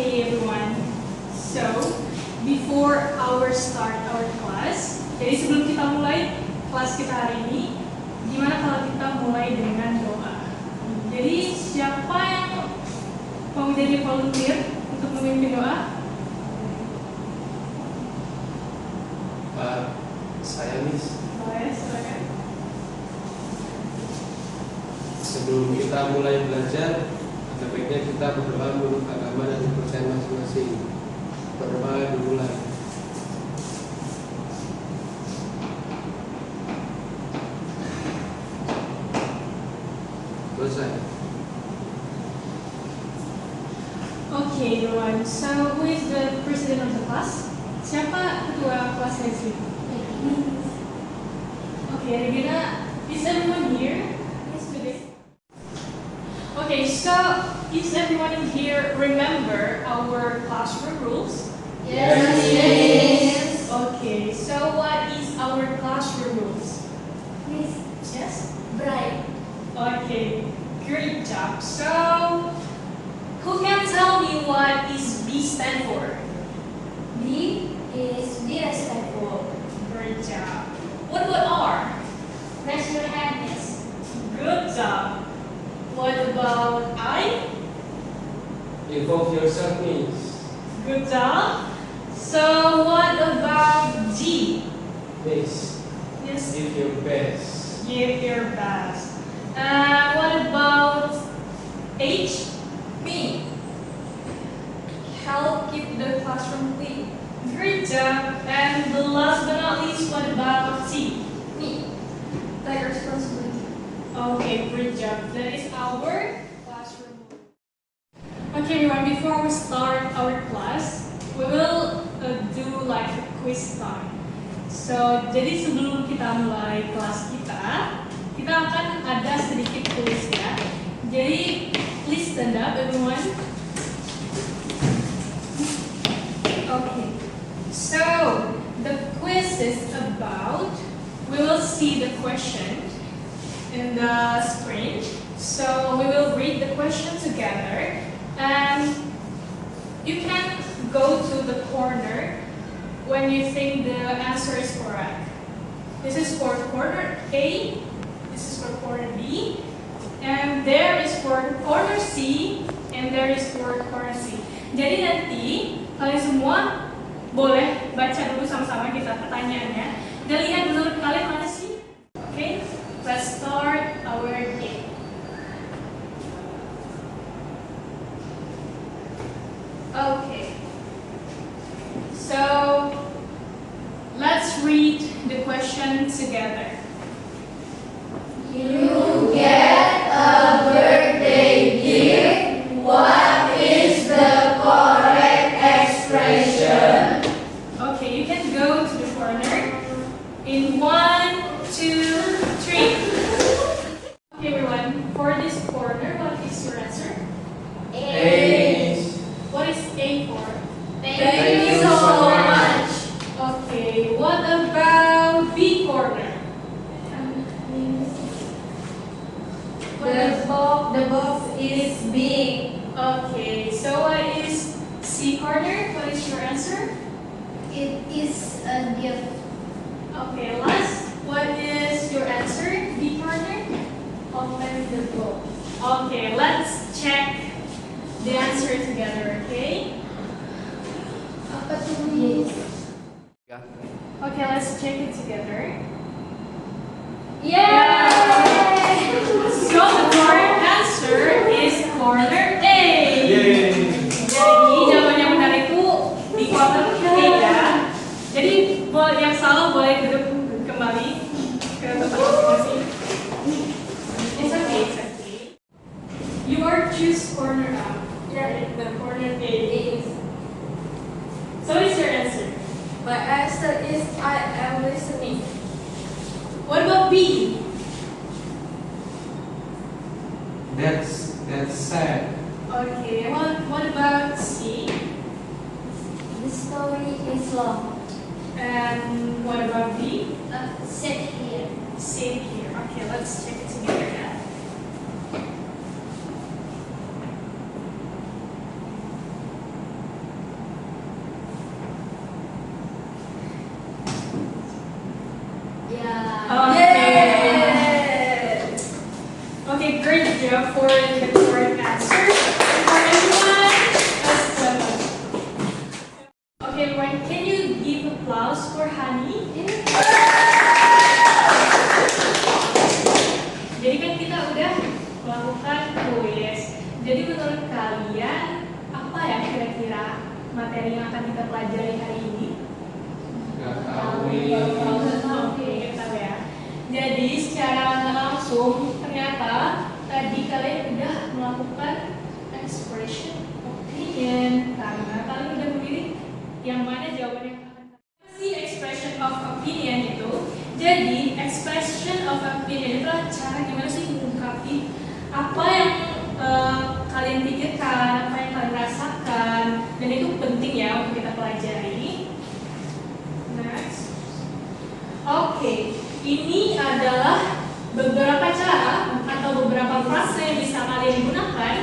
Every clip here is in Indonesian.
Okay everyone, so before our start our class, jadi sebelum kita mulai kelas kita hari ini, gimana kalau kita mulai dengan doa? Jadi siapa yang mau jadi volunteer untuk memimpin doa? Saya Miss. Boleh, silakan. Sebelum kita mulai belajar, sebaiknya kita berdoa menurut agama dan kepercayaan masing-masing. Berdoa dimulai. Selesai. Okay everyone, so who is the president of the class? Siapa ketua kelasnya di sini? Okay, Regina, is everyone here? Okay, so is everyone in here remember our classroom rules? Yes. Okay, so what is our classroom rules? Miss, Yes? bright. Okay, great job. So, who can tell me what is B stand for? B is respectful. Great job. What about R? Raise your hand, Miss. Good job. What about I? Involve yourself, Miss. Good job. So, what about G? Miss, Yes. give your best. Give your best. What about H? Me. Help keep the classroom clean. Great job. And the last but not least, what about T? Me. Take responsibility. Okay, great job. That is our classroom. Okay, everyone, before we start our class, we will do like a quiz time. So, jadi sebelum kita mulai kelas kita akan ada sedikit quiz ya. Jadi, please stand up everyone. Okay. So, the quiz is about, we will see the question in the screen. So we will read the question together and you can go to the corner when you think the answer is correct. This is for corner A, this is for corner B, and there is for corner C, and there is for corner C. Jadi nanti kalian semua boleh baca dulu sama-sama kita pertanyaannya dan lihat menurut kalian mana sih. Okay? Let's start our game. Okay. So, let's read the question together. You get a birthday gift. What is the correct expression? Okay, you can go to the corner in 1, 2, 3. Okay, everyone, for this corner, what is your answer? A. What is A for? Thank you so much. Okay, what about B corner? The box is big. Okay, so what is C corner? What is your answer? It is a gift. Okay, last, what is your answer? B corner? Open the book. Okay, let's check the answer together, okay? Apa tuh, Miss? Okay, let's check it together. Yay! So the correct answer is corner A. Yay! Jadi jawaban yang benar itu di corner A ya. Jadi yang salah boleh duduk kembali ke tempat masing-masing. It's okay, it's okay. You are choose corner A. Yeah. The corner A. So what's your answer? My answer is I am listening. What about B? That's sad. Okay. What about C? The story is long. And what about D? Sit here. Sit here. Okay, let's check it together now. for the correct answer. For everyone, as well. Okay, everyone, can you give applause for Hani? Jadi kan kita udah melakukan quiz. Jadi menurut kalian apa ya kira-kira materi yang akan kita pelajari hari ini? Nggak tahu nih. Oke, nggak tahu ya. Jadi secara nggak langsung ternyata tadi kalian udah melakukan expression opinion karena kalian udah memilih yang mana jawaban yang akan si expression of opinion itu. Jadi expression of opinion itu adalah cara gimana sih mengungkapin apa yang kalian pikirkan, apa yang kalian rasakan, dan itu penting ya untuk kita pelajari. Next. Oke, ini adalah beberapa cara atau beberapa frase yang bisa kalian gunakan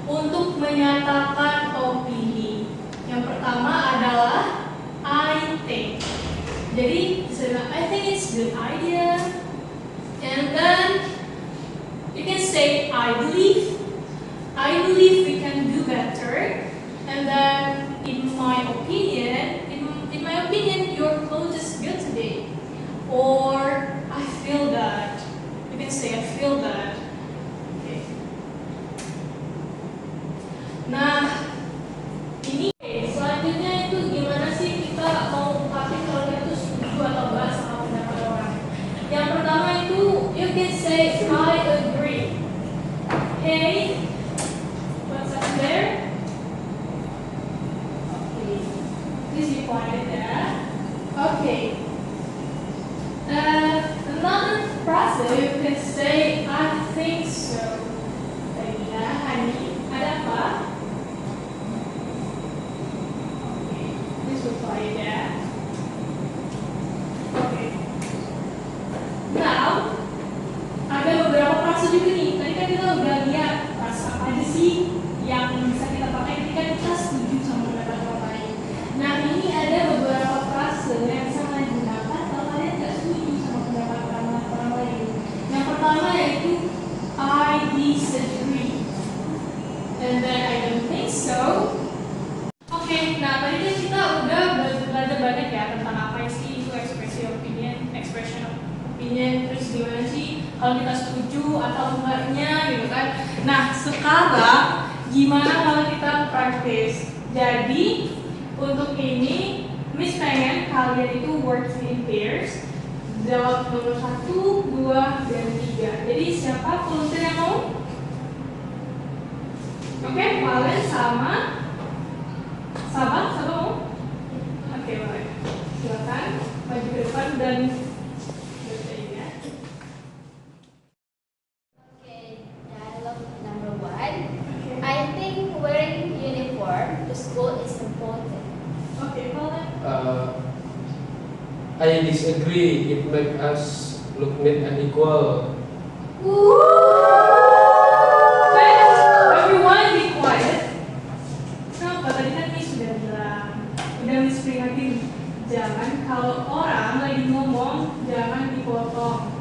untuk menyatakan opini. Yang pertama adalah I think. Jadi, I think it's a good idea. And then you can say I believe we can do better. And then in my opinion, your clothes is good today. Or I feel that. You can say I feel that. Okay. Nah, ini selanjutnya itu gimana sih kita mau ungkapin kalau kita tuh setuju atau enggak sama pendapat orang. Yang pertama itu you can say I agree. Hey, what's up there? Okay, please be quiet there. Okay. Another phrase you can say I think so. Nah, Hani, ada apa? Okay, please be quiet there. Okay. Now, ada beberapa frase juga nih. Tadi kan kita udah lihat frase apa aja sih yang bisa kita pakai ketika kita setuju sama pendapat orang lain. Nah, ini ada beberapa frase yang bisa kalian gunakan kalau kalian nggak setuju sama pendapat orang lain. Yang pertama yaitu I disagree, and then I don't think so. Oke, nah tadi kan kita udah belajar banyak ya tentang apa sih itu expression of opinion, terus gimana sih kalau kita setuju atau enggaknya gitu kan. Nah sekarang gimana kalau kita praktis? Jadi untuk ini Miss pengen kalian itu work in pairs, jawab nomor 1, 2, dan 3. Jadi siapa volunteer yang mau? Oke, Valen sama Sabah mau? Oke, boleh. Silakan maju ke depan dan bertanya. Okay, dialogue number 1. I think wearing uniform to school is important. Oke, Valen. I disagree. It make us look neat and equal. Everyone be quiet. Kenapa tadi kan Miss sudah bilang, udah Miss peringatin, jangan kalau orang lagi ngomong jangan dipotong.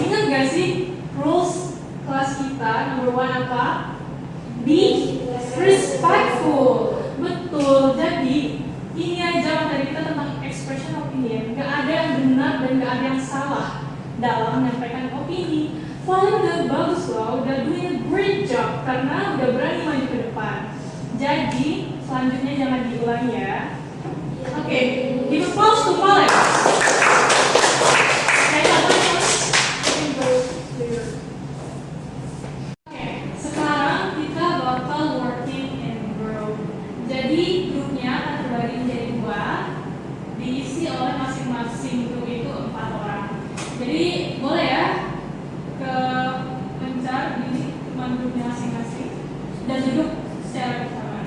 Ingat gak sih rules kelas kita nomor 1 apa? Be respectful. Betul. Jadi ini aja materi kita tentang expression opinion. Gak ada yang benar dan gak ada yang salah dalam menyampaikan opini. Valen udah bagus loh, udah doing a great job karena udah berani maju ke depan. Jadi selanjutnya jangan diulangi ya. Oke, give applause to Valen. Oke, sekarang kita bakal working in group. Jadi grupnya akan terbagi menjadi 2, diisi oleh masing-masing grup itu 4 orang. Jadi boleh ya ke mencar di teman grupnya masing-masing dan duduk secara bersamaan.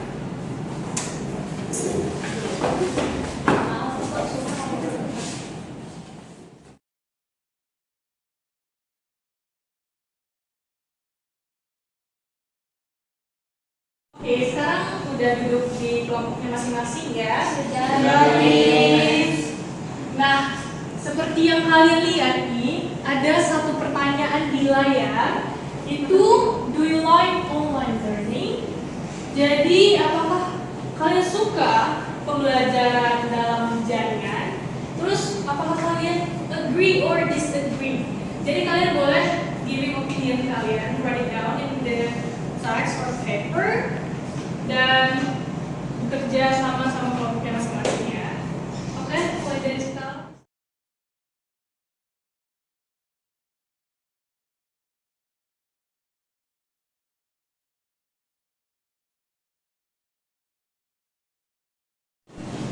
Oke, sekarang udah duduk di kelompoknya masing-masing ya. Sudah. Nah, seperti yang kalian lihat nih, ada satu pertanyaan di layar. Itu do you like online learning? Jadi, apakah kalian suka pembelajaran dalam jaringan? Terus, apakah kalian agree or disagree? Jadi, kalian boleh giving opinion kalian, write it down in the text or paper, dan bekerja sama kelompoknya masing-masing ya. Oke, mulai dari sekarang.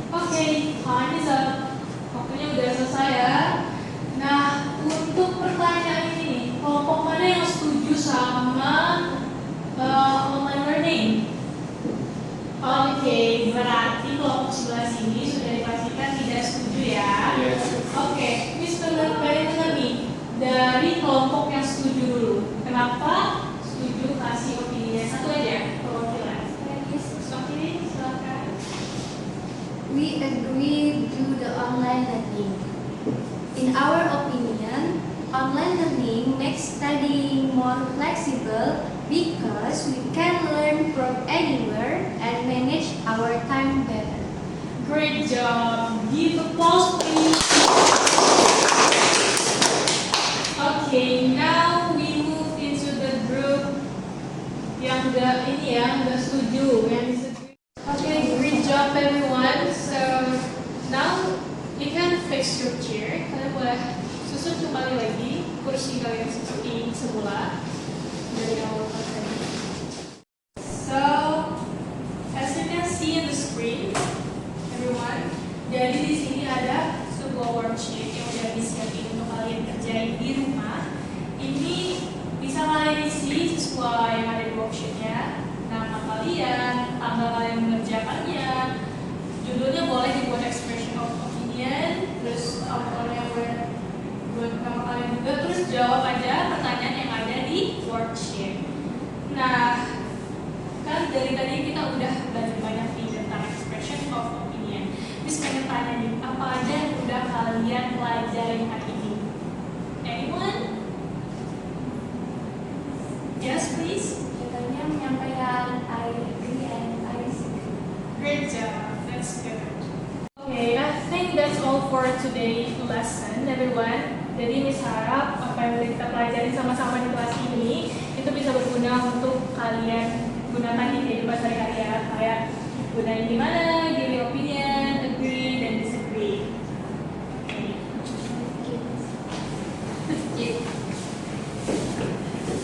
Oke, time is up. Waktunya udah selesai ya. Nah, untuk pertanyaan ini, kelompok mana yang setuju sama online learning? Oke, berarti kelompok sebelah sini sudah dipastikan tidak setuju ya. Yes. Oke, Mr. Nami, dari kelompok yang setuju dulu. Kenapa setuju? Kasih opini satu aja perwakilan. Oke, silakan. We agree to the online learning. In our opinion, online learning makes studying more flexible because we can learn from anywhere and manage our time better. Great job. Give applause, please. Okay, now we move into the group yang nggak setuju, yang disetujui. Okay, great job everyone. So now you can fix your chair. Kalian boleh susun kembali lagi kursi kalian seperti semula dari awal tadi. So as you can see in the screen, everyone, jadi di sini ada sebuah worksheet yang udah disiapin untuk kalian kerjain di rumah. Ini bisa kalian isi sesuai yang ada di worksheetnya, nama kalian, tanggal kalian mengerjakannya, judulnya boleh dibuat expression of opinion, terus outline-nya buat nama kalian juga, terus jawab aja pertanyaan yang ada di worksheet. Nah, kan dari tadi kita udah belajar banyak nih tentang expression of opinion. Terus pengen tanya nih, apa aja yang udah kalian pelajari hari ini? Anyone? Yes, please. Contohnya menyampaikan I agree and I disagree. Great job. That's good. Okay, I think that's all for today's lesson, everyone. Jadi Miss harap apa yang kita pelajari sama-sama di kelas ini itu bisa berguna untuk kalian gunakan di kehidupan sehari-hari ya. Kayak gunain di mana, giving opinion, agree, dan disagree. Okay.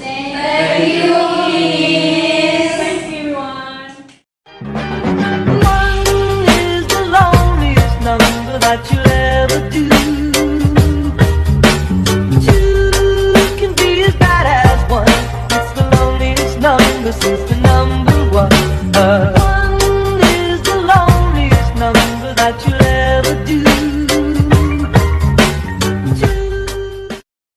Thank you, Miss. Thank you, everyone. One is the loneliest number that you'll ever do. Two can be as bad as one. It's the loneliest number since the number one. One is the loneliest number that you'll